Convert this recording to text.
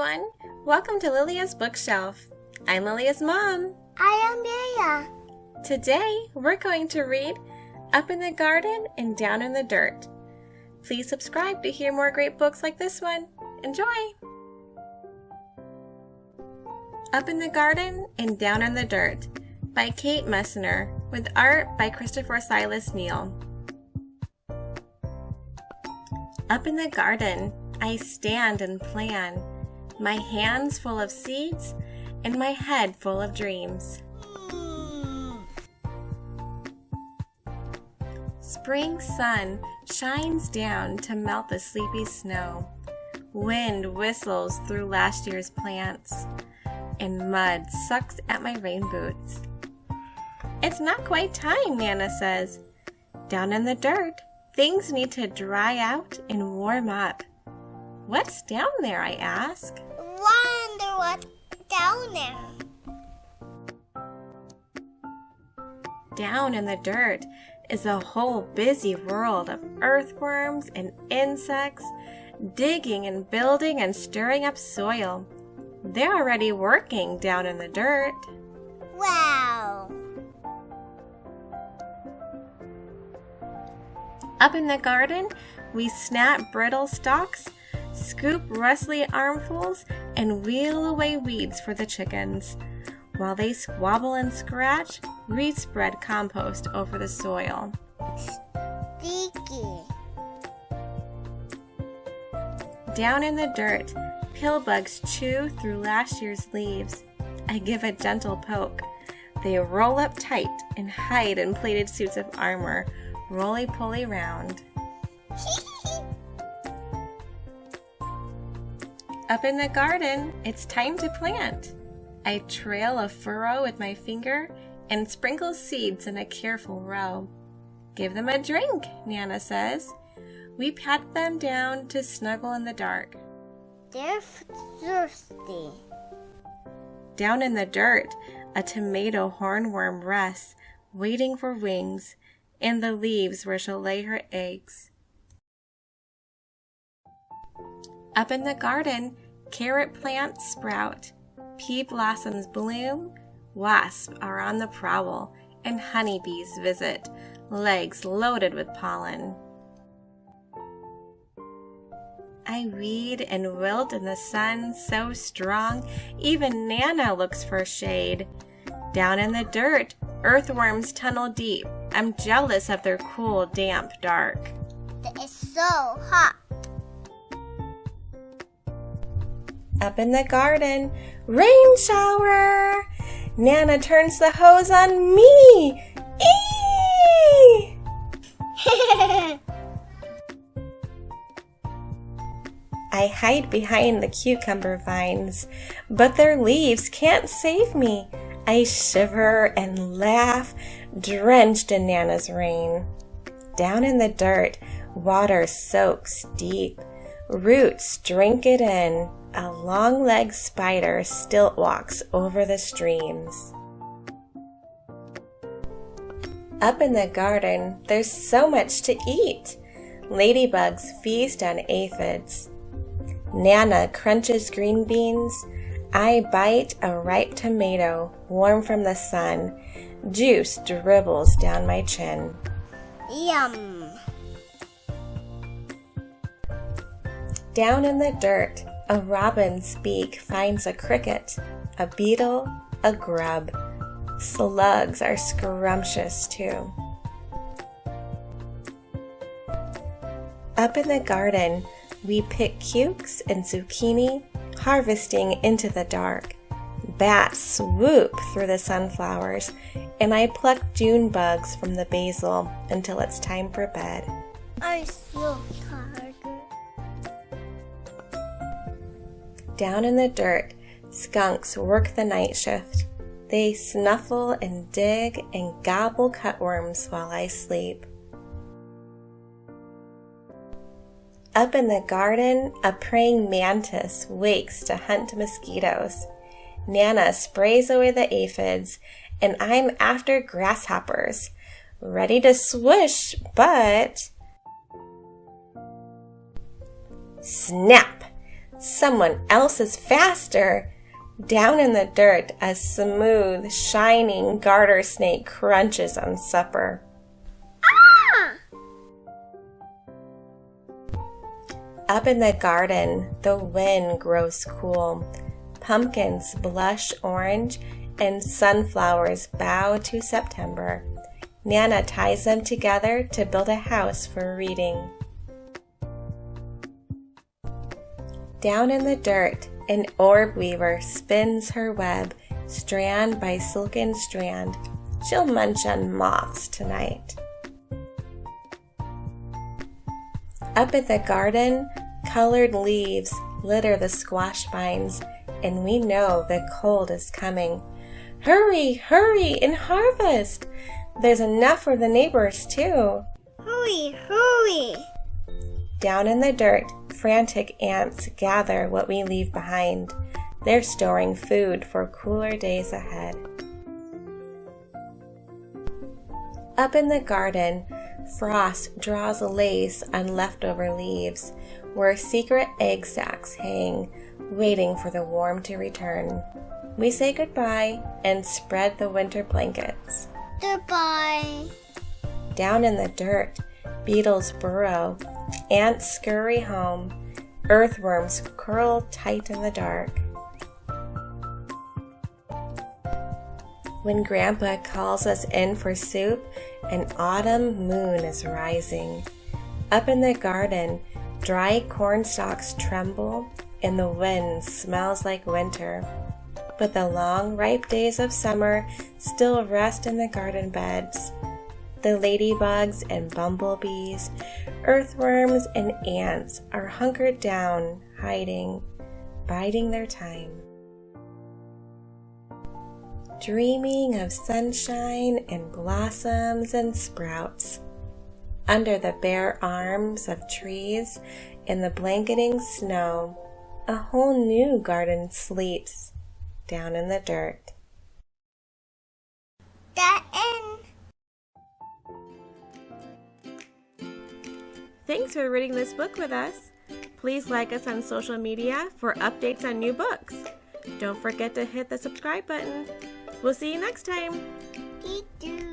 everyone. Welcome to Lilia's Bookshelf. I'm Lilia's mom. I am Lilia. Today, we're going to read Up in the Garden and Down in the Dirt. Please subscribe to hear more great books like this one. Enjoy! Up in the Garden and Down in the Dirt by Kate Messner with art by Silas Neal. Up in the garden, I stand and plan, my hands full of seeds and my head full of dreams. Spring sun shines down to melt the sleepy snow. Wind whistles through last year's plants, and mud sucks at my rain boots. It's not quite time, Nana says. Down in the dirt, things need to dry out and warm up. What's down there, I ask. Wonder what's down there. Down in the dirt is a whole busy world of earthworms and insects, digging and building and stirring up soil. They're already working down in the dirt. Wow! Up in the garden, we snap brittle stalks, scoop rustly armfuls, and wheel away weeds for the chickens. While they squabble and scratch, we spread compost over the soil. Sticky. Down in the dirt, pillbugs chew through last year's leaves. I give a gentle poke. They roll up tight and hide in plated suits of armor, roly-poly round. Up in the garden, it's time to plant. I trail a furrow with my finger and sprinkle seeds in a careful row. Give them a drink, Nana says. We pat them down to snuggle in the dark. They're thirsty. Down in the dirt, a tomato hornworm rests, waiting for wings, in the leaves where she'll lay her eggs. Up in the garden, carrot plants sprout, pea blossoms bloom, wasps are on the prowl, and honeybees visit, legs loaded with pollen. I weed and wilt in the sun so strong, even Nana looks for shade. Down in the dirt, earthworms tunnel deep. I'm jealous of their cool, damp dark. It's so hot. Up in the garden, rain shower! Nana turns the hose on me! Eee! I hide behind the cucumber vines, but their leaves can't save me. I shiver and laugh, drenched in Nana's rain. Down in the dirt, water soaks deep. Roots drink it in. A long-legged spider stilt walks over the streams. Up in the garden, there's so much to eat. Ladybugs feast on aphids. Nana crunches green beans. I bite a ripe tomato, warm from the sun. Juice dribbles down my chin. Yum! Down in the dirt, a robin's beak finds a cricket, a beetle, a grub. Slugs are scrumptious too. Up in the garden, we pick cukes and zucchini, harvesting into the dark. Bats swoop through the sunflowers, and I pluck June bugs from the basil until it's time for bed. I'm so tired. Down in the dirt, skunks work the night shift. They snuffle and dig and gobble cutworms while I sleep. Up in the garden, a praying mantis wakes to hunt mosquitoes. Nana sprays away the aphids, and I'm after grasshoppers, ready to swoosh, but... Snap! Someone else is faster. Down in the dirt, a smooth, shining garter snake crunches on supper. Ah! Up in the garden, the wind grows cool. Pumpkins blush orange and sunflowers bow to September. Nana ties them together to build a house for reading. Down in the dirt, an orb weaver spins her web, strand by silken strand. She'll munch on moths tonight. Up in the garden, colored leaves litter the squash vines, and we know the cold is coming. Hurry, hurry, and harvest! There's enough for the neighbors, too. Hurry, hurry! Down in the dirt, frantic ants gather what we leave behind. They're storing food for cooler days ahead. Up in the garden, frost draws a lace on leftover leaves, where secret egg sacs hang, waiting for the warm to return. We say goodbye and spread the winter blankets. Goodbye. Down in the dirt, beetles burrow, ants scurry home, earthworms curl tight in the dark. When Grandpa calls us in for soup, an autumn moon is rising. Up in the garden, dry corn stalks tremble, and the wind smells like winter. But the long, ripe days of summer still rest in the garden beds. The ladybugs and bumblebees, earthworms and ants are hunkered down, hiding, biding their time. Dreaming of sunshine and blossoms and sprouts. Under the bare arms of trees in the blanketing snow, a whole new garden sleeps down in the dirt. The end. Thanks for reading this book with us. Please like us on social media for updates on new books. Don't forget to hit the subscribe button. We'll see you next time. Me too.